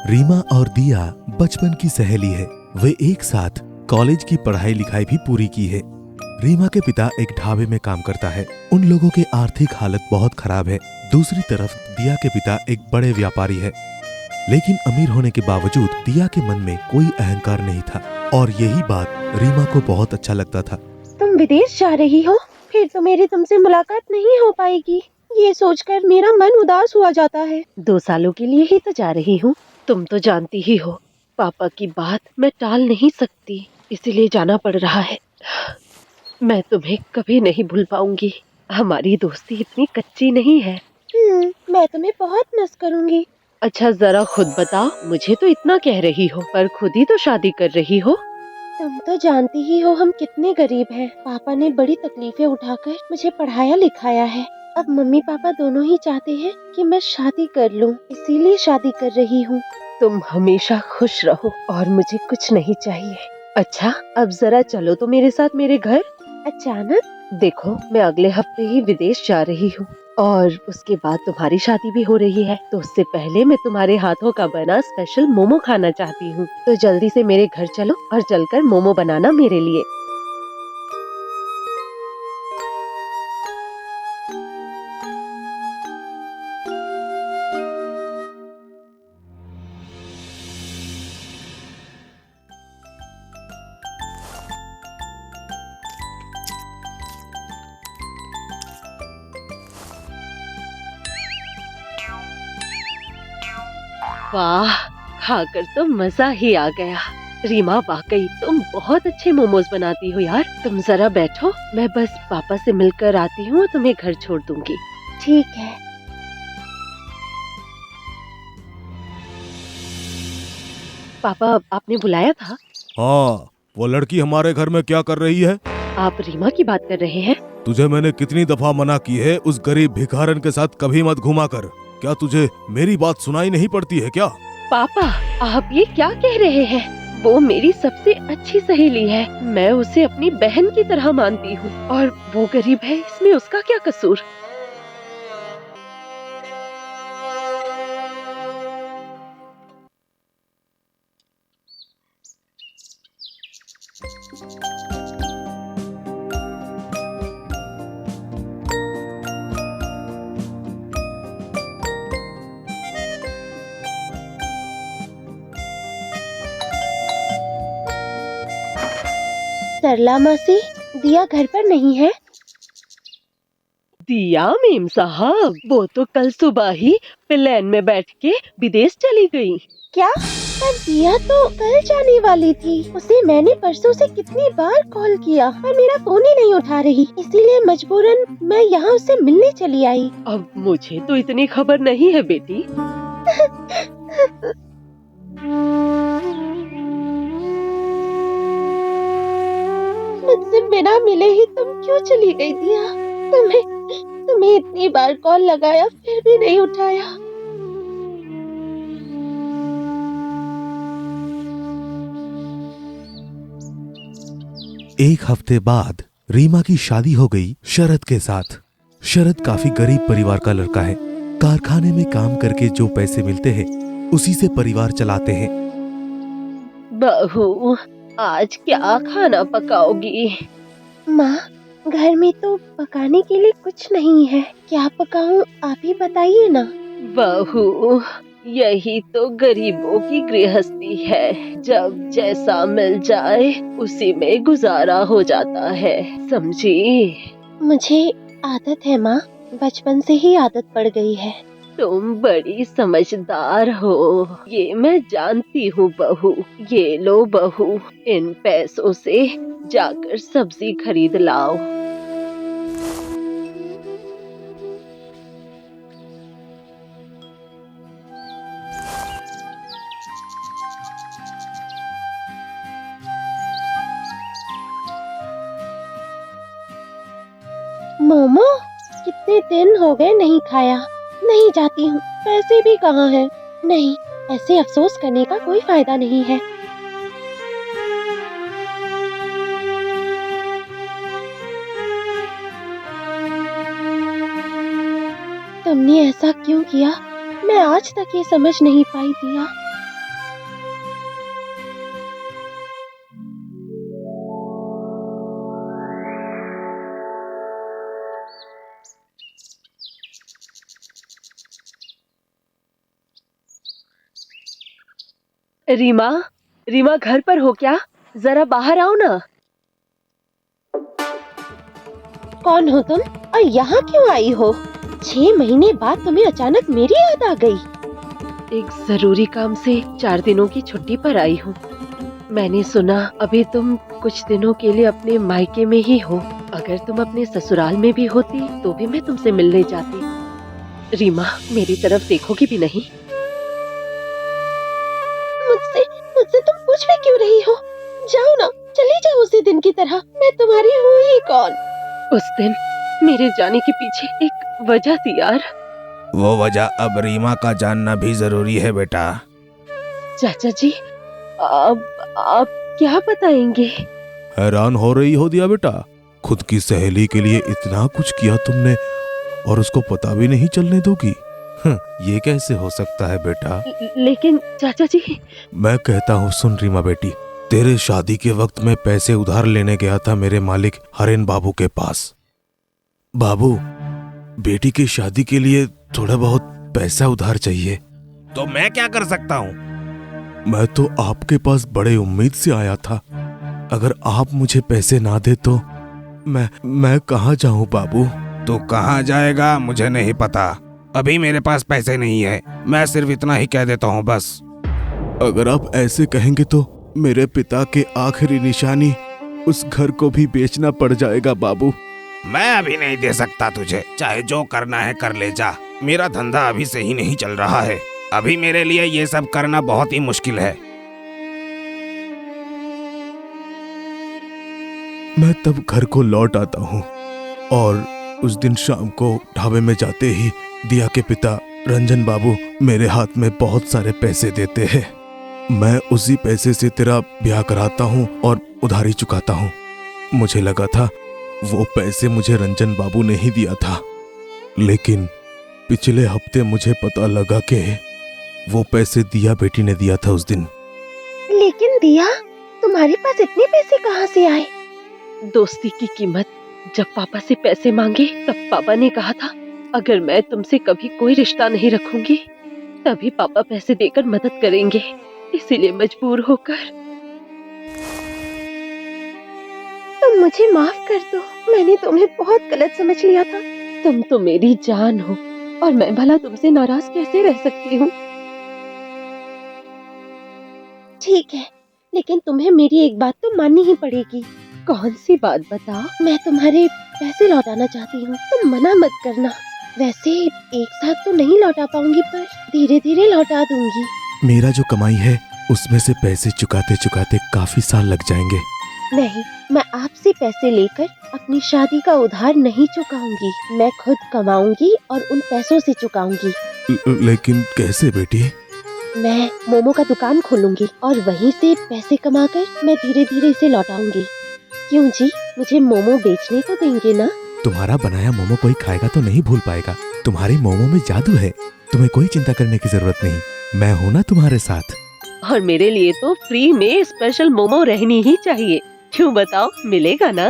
रीमा और दिया बचपन की सहेली है। वे एक साथ कॉलेज की पढ़ाई लिखाई भी पूरी की है। रीमा के पिता एक ढाबे में काम करता है। उन लोगों की आर्थिक हालत बहुत खराब है। दूसरी तरफ दिया के पिता एक बड़े व्यापारी है, लेकिन अमीर होने के बावजूद दिया के मन में कोई अहंकार नहीं था और यही बात रीमा को बहुत अच्छा लगता था। तुम विदेश जा रही हो, फिर तो मेरी तुमसे मुलाकात नहीं हो पाएगी। ये सोचकर मेरा मन उदास हुआ जाता है। 2 सालों के लिए ही तो जा रही हूँ। तुम तो जानती ही हो, पापा की बात मैं टाल नहीं सकती, इसीलिए जाना पड़ रहा है। मैं तुम्हें कभी नहीं भूल पाऊंगी। हमारी दोस्ती इतनी कच्ची नहीं है। मैं तुम्हें बहुत मिस करूंगी। अच्छा जरा खुद बताओ, मुझे तो इतना कह रही हो पर खुद ही तो शादी कर रही हो। तुम तो जानती ही हो हम कितने गरीब हैं। पापा ने बड़ी तकलीफें उठाकर मुझे पढ़ाया लिखाया है। अब मम्मी पापा दोनों ही चाहते हैं कि मैं शादी कर लूं, इसीलिए शादी कर रही हूँ। तुम हमेशा खुश रहो और मुझे कुछ नहीं चाहिए। अच्छा अब जरा चलो तो मेरे साथ मेरे घर। अचानक? देखो मैं अगले हफ्ते ही विदेश जा रही हूँ और उसके बाद तुम्हारी शादी भी हो रही है, तो उससे पहले मैं तुम्हारे हाथों का बना स्पेशल मोमो खाना चाहती हूँ। तो जल्दी से मेरे घर चलो और चलकर मोमो बनाना मेरे लिए। वाह, खाकर तो मजा ही आ गया। रीमा वाकई तुम बहुत अच्छे मोमोज बनाती हो यार। तुम जरा बैठो, मैं बस पापा से मिलकर आती हूँ, तुम्हें घर छोड़ दूंगी। ठीक है। पापा आपने बुलाया था? हाँ, वो लड़की हमारे घर में क्या कर रही है? आप रीमा की बात कर रहे हैं? तुझे मैंने कितनी दफा मना की है उस गरीब भिखारन के साथ कभी मत घुमा कर। क्या तुझे मेरी बात सुनाई नहीं पड़ती है क्या? पापा आप ये क्या कह रहे हैं? वो मेरी सबसे अच्छी सहेली है। मैं उसे अपनी बहन की तरह मानती हूँ और वो गरीब है, इसमें उसका क्या कसूर? सरला मासी, दिया घर पर नहीं है? दिया मेम साहब, वो तो कल सुबह ही प्लेन में बैठ के विदेश चली गई। क्या? पर दिया तो कल जाने वाली थी। उसे मैंने परसों से कितनी बार कॉल किया पर मेरा फोन ही नहीं उठा रही, इसीलिए मजबूरन मैं यहाँ उससे मिलने चली आई। अब मुझे तो इतनी खबर नहीं है बेटी। मुझसे बिना मिले ही तुम क्यों चली गई दिया? तुम्हें इतनी बार कॉल लगाया फिर भी नहीं उठाया। एक हफ्ते बाद रीमा की शादी हो गई शरद के साथ। शरद काफी गरीब परिवार का लड़का है। कारखाने में काम करके जो पैसे मिलते हैं उसी से परिवार चलाते हैं। बहू, आज क्या खाना पकाओगी? माँ, घर में तो पकाने के लिए कुछ नहीं है। क्या पकाऊं आप ही बताइए ना। बहू, यही तो गरीबों की गृहस्थी है। जब जैसा मिल जाए उसी में गुजारा हो जाता है, समझी? मुझे आदत है माँ, बचपन से ही आदत पड़ गई है। तुम बड़ी समझदार हो, ये मैं जानती हूँ बहू। ये लो बहू, इन पैसों से जाकर सब्जी खरीद लाओ। मोमो, कितने दिन हो गए नहीं खाया। नहीं जाती हूँ, पैसे भी कहाँ हैं? नहीं, ऐसे अफसोस करने का कोई फायदा नहीं है। तुमने ऐसा क्यों किया? मैं आज तक ये समझ नहीं पाई दिया। रीमा, रीमा घर पर हो क्या? जरा बाहर आओ ना। कौन हो तुम और यहाँ क्यों आई हो? 6 महीने बाद तुम्हें अचानक मेरी याद आ गई। एक जरूरी काम से 4 दिनों की छुट्टी पर आई हूँ। मैंने सुना अभी तुम कुछ दिनों के लिए अपने मायके में ही हो। अगर तुम अपने ससुराल में भी होती तो भी मैं तुमसे मिलने जाती। रीमा, मेरी तरफ देखोगी भी नहीं? मुझसे मुझसे तुम पूछ भी क्यों रही हो? जाओ ना, चली जाओ उसी दिन की तरह। मैं तुम्हारी हूँ ही कौन? उस दिन मेरे जाने के पीछे एक वजह थी यार। वो वजह अब रीमा का जानना भी जरूरी है बेटा। चाचा जी, अब आप क्या बताएंगे? हैरान हो रही हो दिया बेटा, खुद की सहेली के लिए इतना कुछ किया तुमने और उसको पता भी नहीं चलने दोगी? ये कैसे हो सकता है बेटा? लेकिन चाचा जी। मैं कहता हूँ सुन रीमा बेटी, तेरे शादी के वक्त मैं पैसे उधार लेने गया था मेरे मालिक हरेन बाबू के पास। बाबू, बेटी की शादी के लिए थोड़ा बहुत पैसा उधार चाहिए। तो मैं क्या कर सकता हूँ? मैं तो आपके पास बड़े उम्मीद से आया था। अगर आप मुझे पैसे ना दे तो मैं कहाँ जाऊँ बाबू? तो कहाँ जाएगा मुझे नहीं पता। अभी मेरे पास पैसे नहीं है, मैं सिर्फ इतना ही कह देता हूँ बस। अगर आप ऐसे कहेंगे तो मेरे पिता के आखिरी निशानी, उस घर को भी बेचना पड़ जाएगा बाबू। मैं अभी नहीं दे सकता तुझे, चाहे जो करना है कर ले जा। मेरा धंधा अभी से ही नहीं चल रहा है, अभी मेरे लिए ये सब करना बहुत ही मुश्किल है। मैं तब घर को लौट आता हूँ और उस दिन शाम को ढाबे में जाते ही दिया के पिता रंजन बाबू मेरे हाथ में बहुत सारे पैसे देते हैं। मैं उसी पैसे से तेरा ब्याह कराता हूँ और उधारी चुकाता हूँ। मुझे लगा था वो पैसे मुझे रंजन बाबू ने ही दिया था, लेकिन पिछले हफ्ते मुझे पता लगा कि वो पैसे दिया बेटी ने दिया था उस दिन। लेकिन दिया, तुम्हारे पास इतने पैसे कहाँ से आए? दोस्ती की कीमत, जब पापा से पैसे मांगे तब पापा ने कहा था अगर मैं तुमसे कभी कोई रिश्ता नहीं रखूंगी तभी पापा पैसे देकर मदद करेंगे। इसीलिए मजबूर होकर। तुम मुझे माफ कर दो, मैंने तुम्हें बहुत गलत समझ लिया था। तुम तो मेरी जान हो और मैं भला तुमसे नाराज कैसे रह सकती हूँ? ठीक है, लेकिन तुम्हें मेरी एक बात तो माननी ही पड़ेगी। कौन सी बात बताओ? मैं तुम्हारे पैसे लौटाना चाहती हूँ, तुम मना मत करना। वैसे एक साथ तो नहीं लौटा पाऊंगी, पर धीरे धीरे लौटा दूंगी। मेरा जो कमाई है उसमें से पैसे चुकाते चुकाते काफी साल लग जाएंगे। नहीं, मैं आपसे पैसे लेकर अपनी शादी का उधार नहीं चुकाऊंगी। मैं खुद कमाऊंगी और उन पैसों से चुकाऊंगी। लेकिन कैसे बेटी? मैं मोमो का दुकान खोलूंगी और वहीं से पैसे कमाकर मैं धीरे धीरे इसे लौटाऊंगी। क्यों जी, मुझे मोमो बेचने तो देंगे ना? तुम्हारा बनाया मोमो कोई खाएगा तो नहीं भूल पाएगा। तुम्हारे मोमो में जादू है, तुम्हें कोई चिंता करने की जरूरत नहीं। मैं हूँ ना तुम्हारे साथ। और मेरे लिए तो फ्री में स्पेशल मोमो रहनी ही चाहिए। क्यों बताओ, मिलेगा ना?